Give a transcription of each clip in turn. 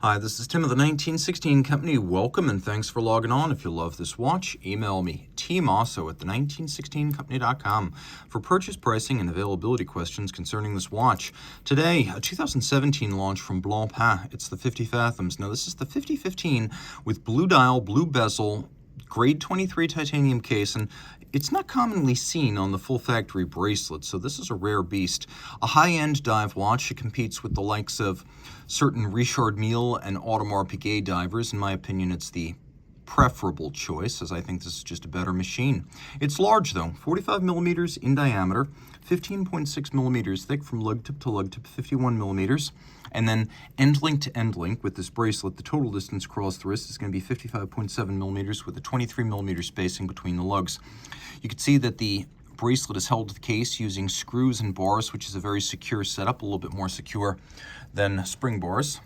Hi, this is Tim of the 1916 Company. Welcome and thanks for logging on. If you love this watch, email me, Team Mosso at the1916company.com for purchase pricing and availability questions concerning this watch. Today, a 2017 launch from Blancpain. It's the 50 Fathoms. Now, this is the 5015 with blue dial, blue bezel, grade 23 titanium case, and it's not commonly seen on the full factory bracelet, so this is a rare beast. A high-end dive watch. It competes with the likes of certain Richard Mille and Audemars Piguet divers. In my opinion, it's the preferable choice, as I think this is just a better machine. It's large, though, 45 millimeters in diameter, 15.6 millimeters thick from lug tip to lug tip, 51 millimeters. And then end link to end link with this bracelet, the total distance across the wrist is going to be 55.7 millimeters with a 23 millimeter spacing between the lugs. You can see that the bracelet is held to the case using screws and bars, which is a very secure setup, a little bit more secure than spring bars.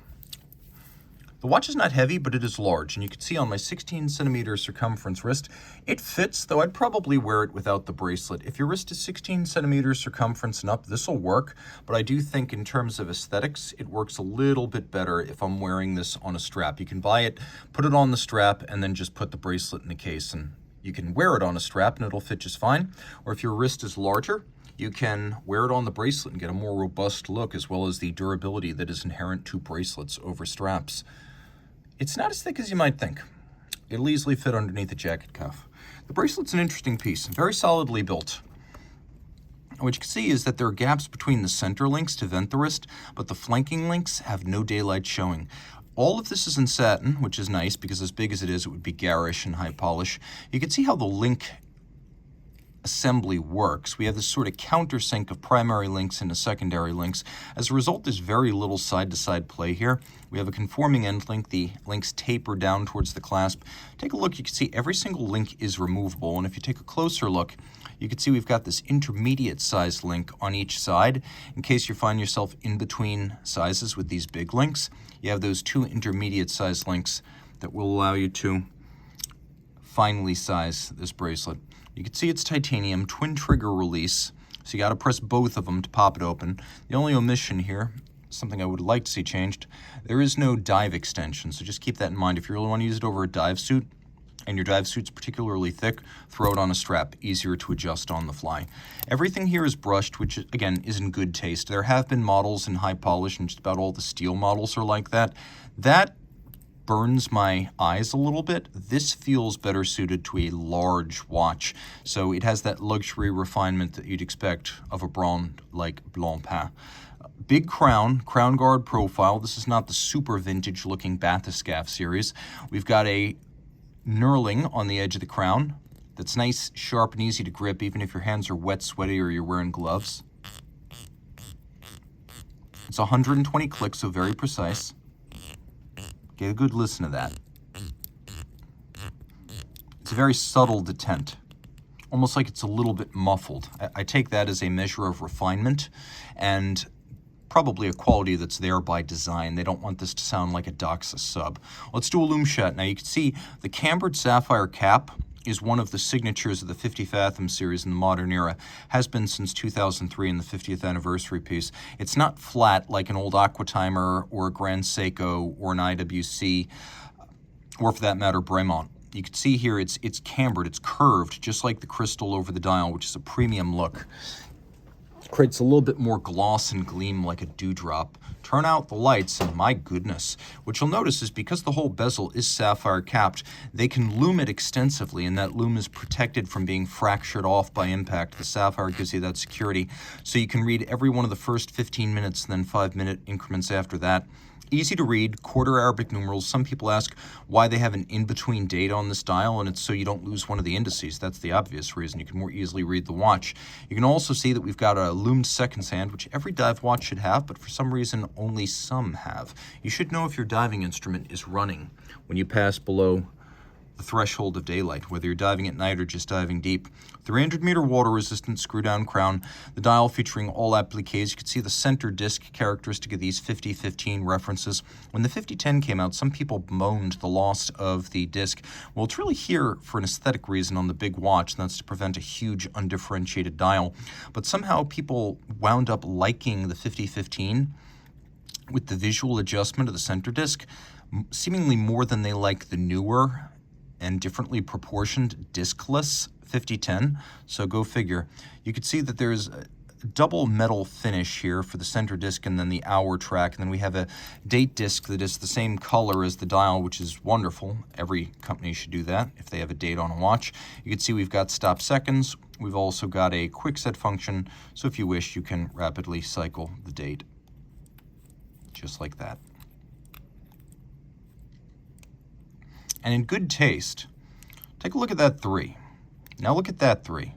The watch is not heavy, but it is large, and you can see on my 16 centimeter circumference wrist, it fits, though I'd probably wear it without the bracelet. If your wrist is 16 centimeters circumference and up, this will work, but I do think in terms of aesthetics, it works a little bit better if I'm wearing this on a strap. You can buy it, put it on the strap, and then just put the bracelet in the case, and you can wear it on a strap and it'll fit just fine. Or if your wrist is larger, you can wear it on the bracelet and get a more robust look, as well as the durability that is inherent to bracelets over straps. It's not as thick as you might think. It'll easily fit underneath the jacket cuff. The bracelet's an interesting piece, very solidly built. What you can see is that there are gaps between the center links to vent the wrist, but the flanking links have no daylight showing. All of this is in satin, which is nice because as big as it would be garish and high polish. You can see how the link assembly works. We have this sort of countersink of primary links into secondary links. As a result, there's very little side-to-side play here. We have a conforming end link. The links taper down towards the clasp. Take a look. You can see every single link is removable, and if you take a closer look, you can see we've got this intermediate size link on each side. In case you find yourself in between sizes with these big links, you have those two intermediate size links that will allow you to finely size this bracelet. You can see it's titanium, twin trigger release, so you got to press both of them to pop it open. The only omission here, something I would like to see changed, there is no dive extension, so just keep that in mind. If you really want to use it over a dive suit, and your dive suit's particularly thick, throw it on a strap, easier to adjust on the fly. Everything here is brushed, which again is in good taste. There have been models in high polish, and just about all the steel models are like that. That burns my eyes a little bit. This feels better suited to a large watch, so it has that luxury refinement that you'd expect of a brand like Blancpain. Big crown guard profile. This is not the super vintage looking bathyscaphe series. We've got a knurling on the edge of the crown that's nice, sharp, and easy to grip even if your hands are wet, sweaty, or you're wearing gloves. It's 120 clicks, so very precise. Get a good listen to that. It's a very subtle detent, almost like it's a little bit muffled. I take that as a measure of refinement and probably a quality that's there by design. They don't want this to sound like a Doxa sub. Let's do a lume shot. Now you can see the cambered sapphire cap is one of the signatures of the 50 Fathoms series in the modern era, has been since 2003 in the 50th anniversary piece. It's not flat like an old Aquatimer or a Grand Seiko or an IWC, or for that matter, Bremont. You can see here it's cambered, it's curved, just like the crystal over the dial, which is a premium look. Creates a little bit more gloss and gleam like a dewdrop. Turn out the lights, and my goodness. What you'll notice is because the whole bezel is sapphire capped, they can lume it extensively, and that lume is protected from being fractured off by impact. The sapphire gives you that security, so you can read every one of the first 15 minutes and then 5-minute increments after that. Easy to read, quarter Arabic numerals. Some people ask why they have an in-between date on this dial, and it's so you don't lose one of the indices. That's the obvious reason. You can more easily read the watch. You can also see that we've got a lumed seconds hand, which every dive watch should have, but for some reason only some have. You should know if your diving instrument is running when you pass below the threshold of daylight, whether you're diving at night or just diving deep. 300-meter water-resistant screw-down crown, the dial featuring all appliques. You can see the center disc characteristic of these 50-15 references. When the 50-10 came out, some people moaned the loss of the disc. Well, it's really here for an aesthetic reason on the big watch, and that's to prevent a huge undifferentiated dial. But somehow people wound up liking the 50-15 with the visual adjustment of the center disc, seemingly more than they like the newer and differently proportioned discless 5010. So go figure. You can see that there's a double metal finish here for the center disc and then the hour track. And then we have a date disc that is the same color as the dial, which is wonderful. Every company should do that if they have a date on a watch. You can see we've got stop seconds. We've also got a quick set function. So if you wish, you can rapidly cycle the date. Just like that. And in good taste, take a look at that 3. Now look at that 3.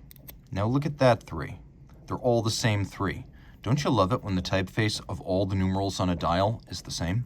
Now look at that 3. They're all the same 3. Don't you love it when the typeface of all the numerals on a dial is the same?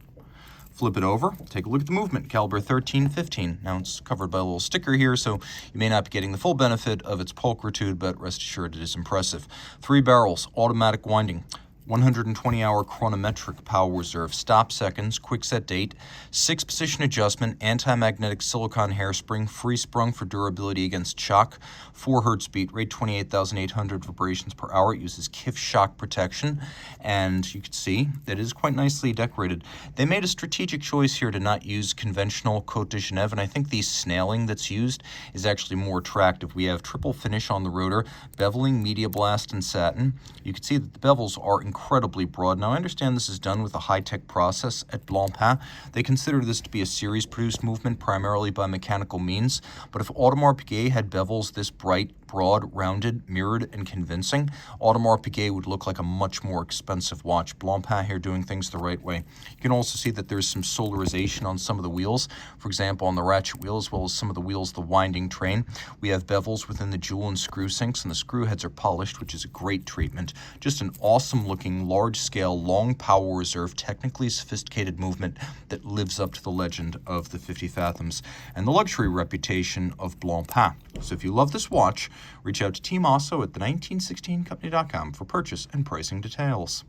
Flip it over, take a look at the movement, caliber 1315. Now it's covered by a little sticker here, so you may not be getting the full benefit of its pulchritude, but rest assured it is impressive. 3 barrels, automatic winding, 120-hour chronometric power reserve, stop seconds, quick set date, 6 position adjustment, anti-magnetic silicone hairspring, free sprung for durability against shock, 4 hertz beat, rate 28,800 vibrations per hour. It uses KIF shock protection, and you can see that it is quite nicely decorated. They made a strategic choice here to not use conventional Côte de Genève, and I think the snailing that's used is actually more attractive. We have triple finish on the rotor, beveling, media blast, and satin. You can see that the bevels are incredibly broad. Now, I understand this is done with a high-tech process at Blancpain. They consider this to be a series-produced movement primarily by mechanical means, but if Audemars Piguet had bevels this bright, broad, rounded, mirrored, and convincing, Audemars Piguet would look like a much more expensive watch. Blancpain here doing things the right way. You can also see that there's some solarization on some of the wheels. For example, on the ratchet wheel, as well as some of the wheels, the winding train. We have bevels within the jewel and screw sinks, and the screw heads are polished, which is a great treatment. Just an awesome-looking, large-scale, long power reserve, technically sophisticated movement that lives up to the legend of the 50 Fathoms and the luxury reputation of Blancpain. So if you love this watch, reach out to Team Mosso at the 1916company.com for purchase and pricing details.